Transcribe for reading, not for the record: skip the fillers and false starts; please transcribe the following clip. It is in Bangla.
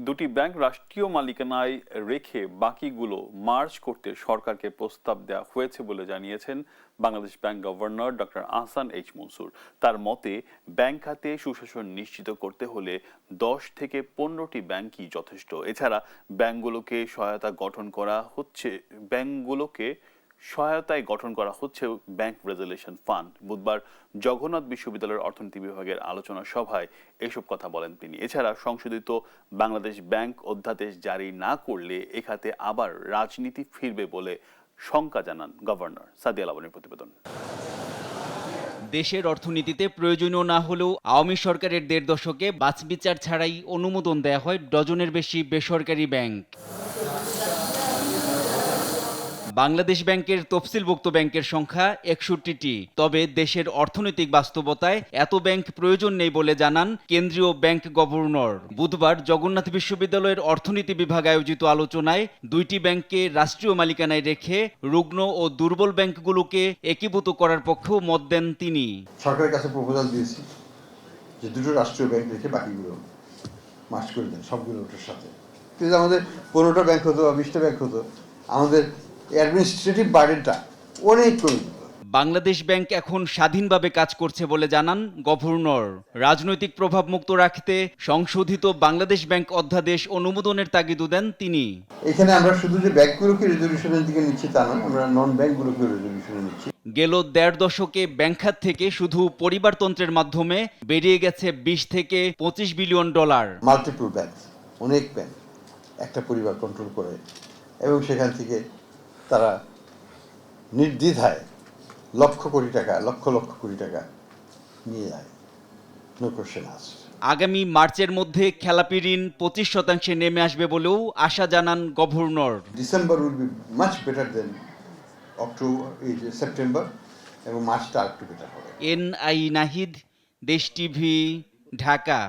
দুটি ব্যাংক রাষ্ট্রীয় মালিকানায় রেখে বাকিগুলো মার্জ করতে সরকারকে প্রস্তাব দেওয়া হয়েছে বলে জানিয়েছেন Bangladesh bank governor doctor Ahsan H Mansur. তার মতে ব্যাংক খাতে সুশাসন নিশ্চিত করতে হলে 10 থেকে 15টি ব্যাংকই যথেষ্ট। এছাড়া সহায়তায় গঠন করা হচ্ছে ব্যাংক রেজুলেশন ফান্ড। বুধবার জগন্নাথ বিশ্ববিদ্যালয়ের অর্থনীতি বিভাগের আলোচনা সভায় এসব কথা বলেন তিনি। এছাড়া সংশোধিত বাংলাদেশ ব্যাংক অধ্যাদেশ জারি না করলে এ খাতে আবার রাজনীতি ফিরবে বলে শঙ্কা জানান গভর্নর। সাদিয়া লাবণীর প্রতিবেদন। দেশের অর্থনীতিতে প্রয়োজনীয় না হলেও আওয়ামী সরকারের 1.5 দশকে বাছবিচার ছাড়াই অনুমোদন দেয়া হয় ডজনের বেশি বেসরকারি ব্যাংক। বাংলাদেশ ব্যাংকের তফসিলভুক্ত ব্যাংকের সংখ্যা 61টি। তবে দেশের অর্থনৈতিক বাস্তবতায় এত ব্যাংক প্রয়োজন নেই বলে জানান কেন্দ্রীয় ব্যাংক গভর্নর। বুধবার জগন্নাথ বিশ্ববিদ্যালয়ের অর্থনীতি বিভাগ আয়োজিত আলোচনায় 2টি ব্যাংককে রাষ্ট্রীয় মালিকানায় রেখে রুগ্ন ও দুর্বল ব্যাংকগুলোকে একীভূত করার পক্ষেও মত দেন তিনি। সরকারের কাছে প্রপোজাল দিয়েছি যে 2টো রাষ্ট্রীয় ব্যাংক রেখে বাকিগুলো মার্জ করে দেন সবগুলো ওটার সাথে। কিন্তু আমাদের 15টা ব্যাংক হতো বা 20টা ব্যাংক হতো, আমাদের অ্যাডমিনিস্ট্রেটিভ বার্ডেনটা অনেক কমে যেত। বাংলাদেশ ব্যাংক এখন স্বাধীনভাবে কাজ করছে বলে জানান গভর্নর। রাজনৈতিক প্রভাব মুক্ত রাখতে সংশোধিত বাংলাদেশ ব্যাংক অধ্যাদেশ অনুমোদনের তাগিদ দেন তিনি। এখানে আমরা শুধু যে ব্যাংকগুলোকে রেজলিউশনের দিকে নিচ্ছি তা নয়, আমরা নন ব্যাংকগুলোকে রেজলিউশনে নিচ্ছি। গেল 1.5 দশকে ব্যাংক খাত থেকে শুধু পরিবারতন্ত্রের মাধ্যমে বেরিয়ে গেছে 20 থেকে 25 বিলিয়ন ডলার। মাল্টিপল ব্যাংক, অনেক ব্যাংক একটা পরিবার কন্ট্রোল করে এবং সেখান থেকে তারা নির্দ্বিধায় লক্ষ লক্ষ কোটি টাকা নিয়ে যায়। No question asked. আগামী মার্চের মধ্যে খেলাপি ঋণ 25% নেমে আসবে বলেও আশা জানান governor. December will be much better then October, এই যে সেপ্টেম্বর, এবং মার্চটা একটু বেটার হবে। এনআই নাহিদ, দেশ টিভি, ঢাকা।